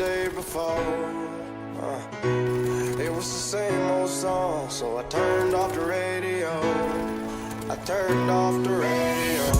day before. It was the same old song, so I turned off the radio. I turned off the radio.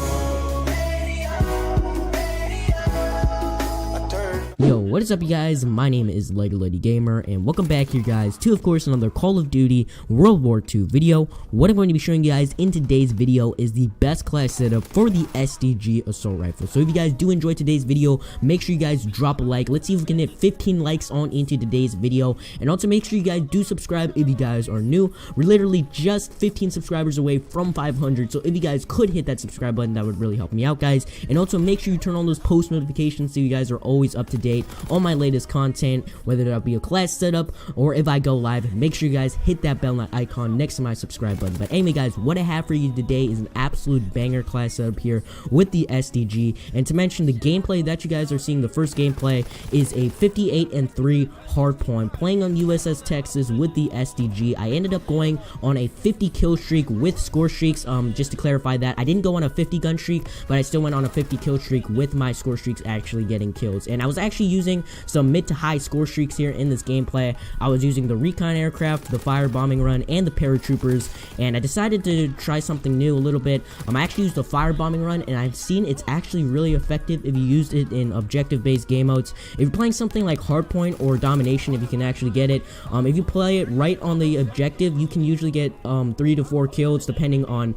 Yo, what is up, you guys? My name is Lady Gamer, and welcome back here, guys, to, of course, another Call of Duty World War II video. What I'm going to be showing you guys in today's video is the best class setup for the STG assault rifle. So if you guys do enjoy today's video, make sure you guys drop a like. Let's see if we can hit 15 likes on into today's video, and also make sure you guys do subscribe if you guys are new. We're literally just 15 subscribers away from 500, so if you guys could hit that subscribe button, that would really help me out, guys. And also make sure you turn on those post notifications so you guys are always up to date on my latest content, whether that be a class setup or if I go live. Make sure you guys hit that bell icon next to my subscribe button. But anyway, guys, what I have for you today is an absolute banger class setup here with the STG. And to mention, the gameplay that you guys are seeing, the first gameplay is a 58-3 hardpoint playing on USS Texas with the STG. I ended up going on a 50 kill streak with score streaks. Just to clarify that, I didn't go on a 50 gun streak, but I still went on a 50 kill streak with my score streaks actually getting kills. And I was actually using some mid to high score streaks here in this gameplay. I was using the recon aircraft, the fire bombing run, and the paratroopers, and I decided to try something new a little bit. I actually used the fire bombing run, and I've seen it's actually really effective if you used it in objective based game modes. If you're playing something like hardpoint or domination, if you can actually get it, if you play it right on the objective, you can usually get 3 to 4 kills depending on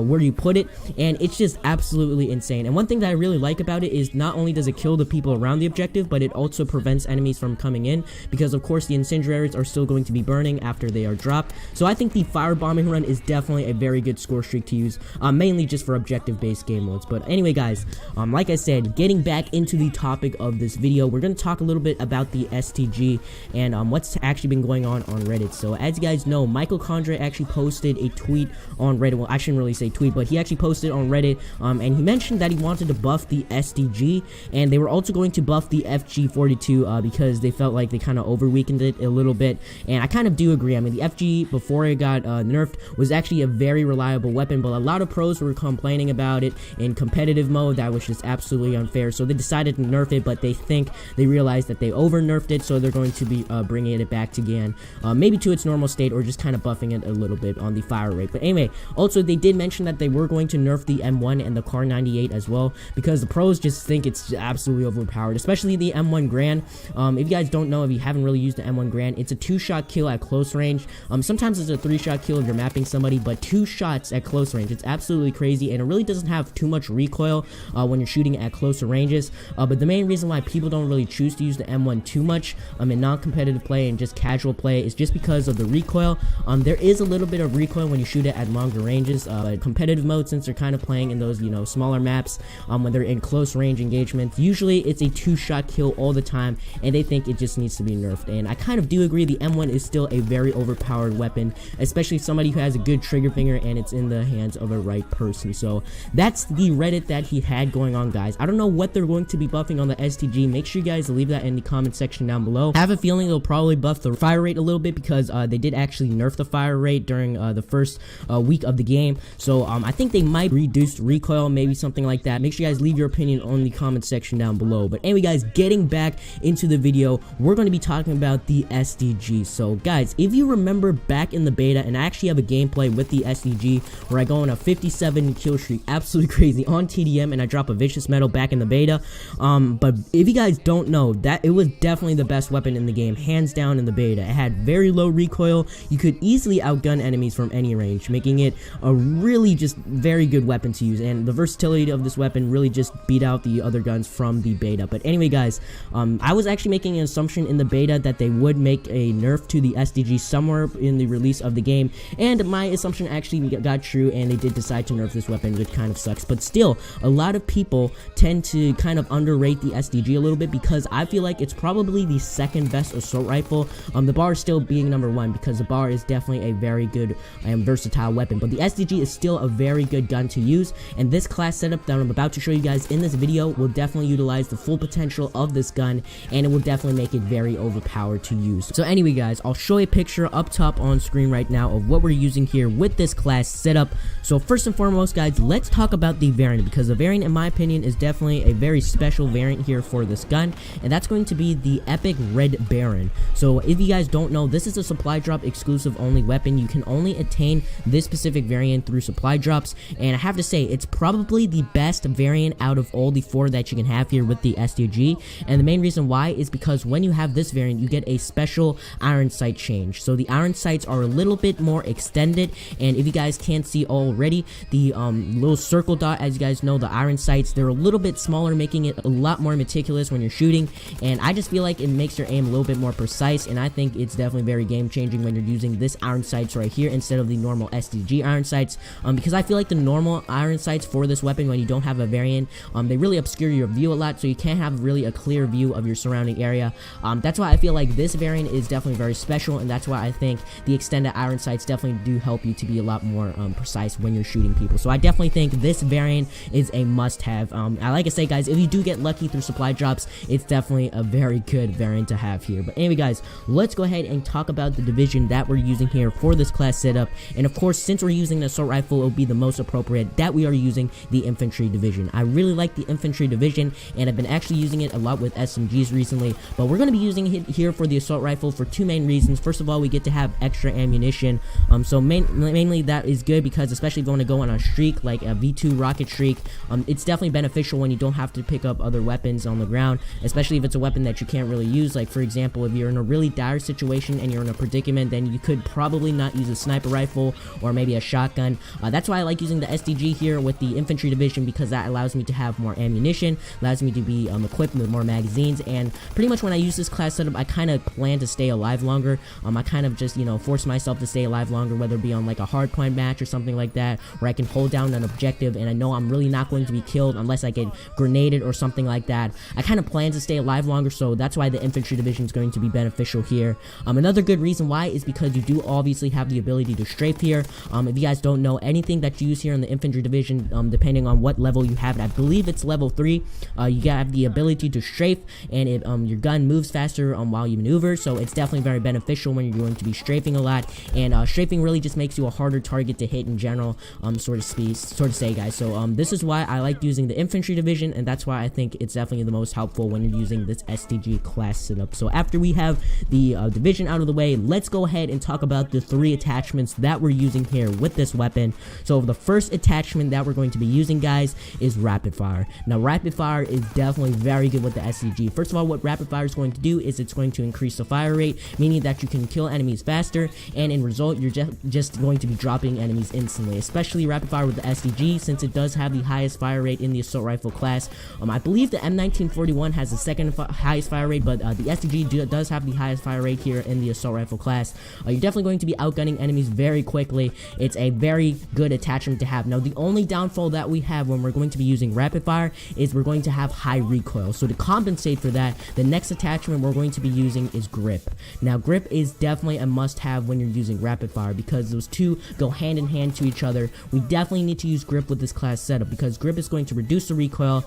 where you put it, and it's just absolutely insane. And one thing that I really like about it is not only does it kill the people around the objective, but it also prevents enemies from coming in, because of course the incendiaries are still going to be burning after they are dropped. So I think the fire bombing run is definitely a very good score streak to use, mainly just for objective based game modes. But anyway, guys, like I said, getting back into the topic of this video, we're going to talk a little bit about the STG and what's actually been going on Reddit. So as you guys know, Michael Condrey actually posted a tweet on Reddit. Well, I shouldn't really say tweet, but he actually posted on Reddit, and he mentioned that he wanted to buff the STG, and they were also going to buff the FG-42 because they felt like they kind of over-weakened it a little bit. And I kind of do agree. I mean, the FG, before it got nerfed, was actually a very reliable weapon, but a lot of pros were complaining about it in competitive mode. That was just absolutely unfair, so they decided to nerf it, but they realized that they over-nerfed it, so they're going to be bringing it back again, maybe to its normal state, or just kind of buffing it a little bit on the fire rate. But anyway, also they did mention that they were going to nerf the M1 and the Car 98 as well, because the pros just think it's absolutely overpowered, especially the M1 Grand. If you guys don't know, if you haven't really used the M1 Grand, it's a 2-shot kill at close range. Sometimes it's a 3-shot kill if you're mapping somebody, but 2 shots at close range, it's absolutely crazy, and it really doesn't have too much recoil when you're shooting at closer ranges. But the main reason why people don't really choose to use the M1 too much in non-competitive play and just casual play is just because of the recoil. There is a little bit of recoil when you shoot it at longer ranges, but competitive mode, since they're kind of playing in those, smaller maps, when they're in close range engagements, usually it's a 2-shot kill all the time, and they think it just needs to be nerfed. And I kind of do agree, the M1 is still a very overpowered weapon, especially somebody who has a good trigger finger and it's in the hands of a right person. So that's the Reddit that he had going on, guys. I don't know what they're going to be buffing on the STG. Make sure you guys leave that in the comment section down below. I have a feeling they'll probably buff the fire rate a little bit, because they did actually nerf the fire rate during the first week of the game. So I think they might reduce recoil, maybe something like that. Make sure you guys leave your opinion on the comment section down below. But anyway, guys, getting back into the video, we're going to be talking about the STG. So guys, if you remember back in the beta, and I actually have a gameplay with the STG where I go on a 57 kill streak, absolutely crazy, on TDM, and I drop a vicious medal back in the beta. But if you guys don't know, that it was definitely the best weapon in the game, hands down in the beta. It had very low recoil. You could easily outgun enemies from any range, making it a really just very good weapon to use, and the versatility of this weapon really just beat out the other guns from the beta. But anyway, guys, I was actually making an assumption in the beta that they would make a nerf to the STG somewhere in the release of the game, and my assumption actually got true, and they did decide to nerf this weapon, which kind of sucks. But still, a lot of people tend to kind of underrate the STG a little bit, because I feel like it's probably the second best assault rifle. The bar still being number 1, because the bar is definitely a very good and versatile weapon, but the STG is still a very good gun to use, and this class setup that I'm about to show you guys in this video will definitely utilize the full potential of of this gun, and it will definitely make it very overpowered to use. So anyway guys, I'll show a picture up top on screen right now of what we're using here with this class setup. So first and foremost guys, let's talk about the variant, because the variant in my opinion is definitely a very special variant here for this gun, and that's going to be the Epic Red Baron. So if you guys don't know, this is a supply drop exclusive only weapon. You can only attain this specific variant through supply drops, and I have to say it's probably the best variant out of all the 4 that you can have here with the STG. And the main reason why is because when you have this variant, you get a special iron sight change. So the iron sights are a little bit more extended, and if you guys can't see already, the little circle dot, as you guys know, the iron sights, they're a little bit smaller, making it a lot more meticulous when you're shooting, and I just feel like it makes your aim a little bit more precise, and I think it's definitely very game changing when you're using this iron sights right here instead of the normal STG iron sights, because I feel like the normal iron sights for this weapon, when you don't have a variant, they really obscure your view a lot, so you can't have really a clear view of your surrounding area. That's why I feel like this variant is definitely very special, and that's why I think the extended iron sights definitely do help you to be a lot more precise when you're shooting people. So I definitely think this variant is a must-have. Like I say guys, if you do get lucky through supply drops, it's definitely a very good variant to have here. But anyway guys, let's go ahead and talk about the division that we're using here for this class setup. And of course, since we're using an assault rifle, it will be the most appropriate that we are using the infantry division. I really like the infantry division, and I've been actually using it a lot with SMGs recently, but we're going to be using it here for the assault rifle for 2 main reasons. First of all, we get to have extra ammunition, so mainly that is good, because especially if you want to go on a streak like a V2 rocket streak, it's definitely beneficial when you don't have to pick up other weapons on the ground, especially if it's a weapon that you can't really use. Like for example, if you're in a really dire situation and you're in a predicament, then you could probably not use a sniper rifle or maybe a shotgun. That's why I like using the STG here with the infantry division, because that allows me to have more ammunition, allows me to be equipped with more magazines, and pretty much when I use this class setup, I kind of plan to stay alive longer. I kind of just, force myself to stay alive longer, whether it be on like a hardpoint match or something like that, where I can hold down an objective and I know I'm really not going to be killed unless I get grenaded or something like that. I kind of plan to stay alive longer, so that's why the infantry division is going to be beneficial here. Another good reason why is because you do obviously have the ability to strafe here. If you guys don't know, anything that you use here in the infantry division, depending on what level you have it, I believe it's level 3, you have the ability to strafe, and if your gun moves faster while you maneuver, so it's definitely very beneficial when you're going to be strafing a lot. And strafing really just makes you a harder target to hit in general, sort of say guys. So this is why I like using the infantry division, and that's why I think it's definitely the most helpful when you're using this STG class setup. So after we have the division out of the way, let's go ahead and talk about the 3 attachments that we're using here with this weapon. So the first attachment that we're going to be using guys is rapid fire. Now rapid fire is definitely very good with the STG. First of all, what rapid fire is going to do is it's going to increase the fire rate, meaning that you can kill enemies faster, and in result you're just going to be dropping enemies instantly, especially rapid fire with the STG, since it does have the highest fire rate in the assault rifle class. I believe the M1941 has the second highest fire rate, but the STG does have the highest fire rate here in the assault rifle class. You're definitely going to be outgunning enemies very quickly. It's a very good attachment to have. Now the only downfall that we have when we're going to be using rapid fire is we're going to have high recoil. So to compensate for that, the next attachment we're going to be using is grip. Now grip is definitely a must-have when you're using rapid fire, because those two go hand in hand to each other. We definitely need to use grip with this class setup, because grip is going to reduce the recoil,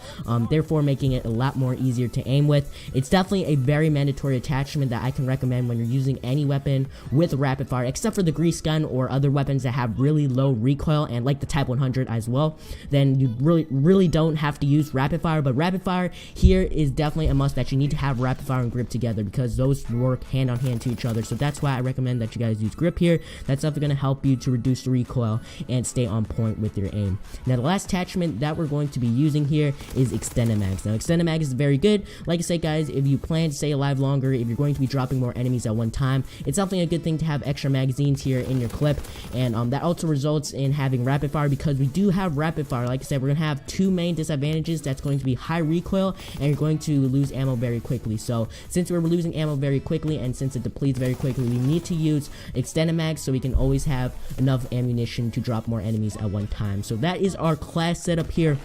therefore making it a lot more easier to aim with. It's definitely a very mandatory attachment that I can recommend when you're using any weapon with rapid fire, except for the grease gun or other weapons that have really low recoil, and like the Type 100 as well. Then you really don't have to use rapid fire. But rapid fire here is definitely a must, that you need to have rapid fire and grip together, because those work hand on hand to each other. So that's why I recommend that you guys use grip here. That's definitely going to help you to reduce the recoil and stay on point with your aim. Now the last attachment that we're going to be using here is extended mags. Now extended mags is very good. Like I said guys, if you plan to stay alive longer, if you're going to be dropping more enemies at one time, it's definitely a good thing to have extra magazines here in your clip. And that also results in having rapid fire, because we do have rapid fire. Like I said, we're going to have 2 main disadvantages. That's going to be high recoil, and you're going to lose ammo very quickly. So since we're losing ammo very quickly, and since it depletes very quickly, we need to use extended mags so we can always have enough ammunition to drop more enemies at one time. So that is our class setup here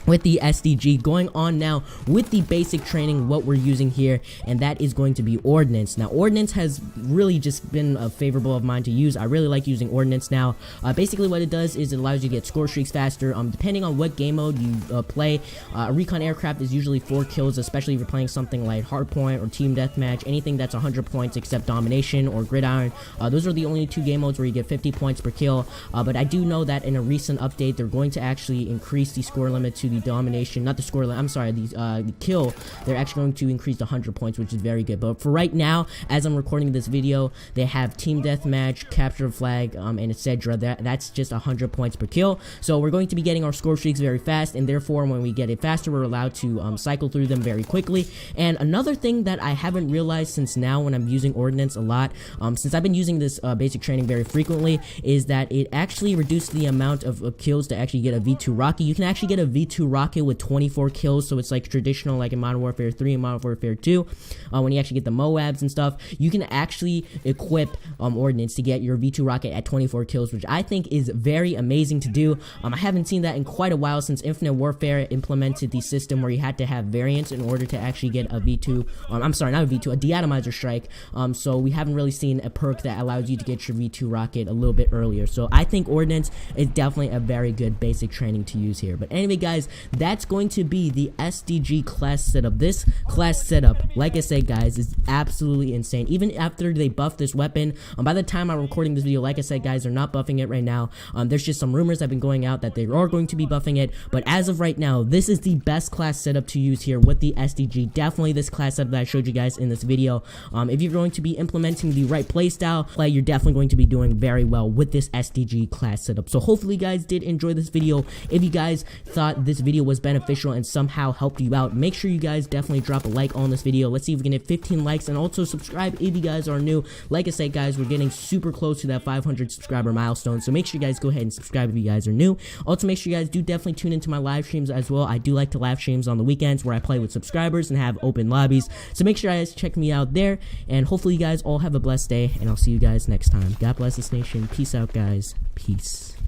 with the STG. Going on now with the basic training, what we're using here, and that is going to be Ordnance. Now Ordnance has really just been a favorable of mine to use. I really like using Ordnance now. Basically what it does is it allows you to get score streaks faster. Depending on what game mode you play, a recon aircraft is usually 4 kills, especially if you're playing something like Hardpoint or Team Deathmatch, anything that's 100 points except Domination or Gridiron. Those are the only 2 game modes where you get 50 points per kill, but I do know that in a recent update they're going to actually increase the score limit to the Domination, not the score limit, I'm sorry, the kill. They're actually going to increase to 100 points, which is very good. But for right now, as I'm recording this video, they have Team Deathmatch, Capture Flag, and etc. That's just 100 points per kill. So we're going to be getting our score streaks very fast, and therefore when we get it faster, we're allowed to cycle through them very quickly. And another thing that I haven't realized since now when I'm using Ordnance a lot, since I've been using this basic training very frequently, is that it actually reduced the amount of kills to actually get a V2 rocket. You can actually get a V2 rocket with 24 kills, so it's like traditional, like in Modern Warfare 3 and Modern Warfare 2. When you actually get the Moabs and stuff, you can actually equip Ordnance to get your V2 rocket at 24 kills, which I think is very amazing to do. I haven't seen that in quite a while since Infinite Warfare implemented the system where you had to have variants in order to actually get a V2, I'm sorry, not a V2, a deatomizer strike. So we haven't really seen a perk that allows you to get your V2 rocket a little bit earlier. So I think Ordnance is definitely a very good basic training to use here. But anyway guys, that's going to be the STG class setup. This class setup, like I said guys, is absolutely insane. Even after they buff this weapon, by the time I'm recording this video, like I said guys, they're not buffing it right now. There's just some rumors that have been going out that they are going to be buffing it, but as of right now, this is the best class setup to use here with the STG. Definitely this class setup that I showed you guys in this video. If you're going to be implementing the right playstyle, you're definitely going to be doing very well with this STG class setup. So hopefully you guys did enjoy this video. If you guys thought this video was beneficial and somehow helped you out, make sure you guys definitely drop a like on this video. Let's see if we can hit 15 likes, and also subscribe if you guys are new. Like I said guys, we're getting super close to that 500 subscriber milestone, so make sure you guys go ahead and subscribe if you guys are new. Also make sure you guys do definitely tune into my live streams as well. I do like to live streams on the weekends where I play with subscribers and have open lobbies, so make sure you guys check me out there, and hopefully you guys all have a blessed day, and I'll see you guys next time. God bless this nation. Peace out guys. Peace.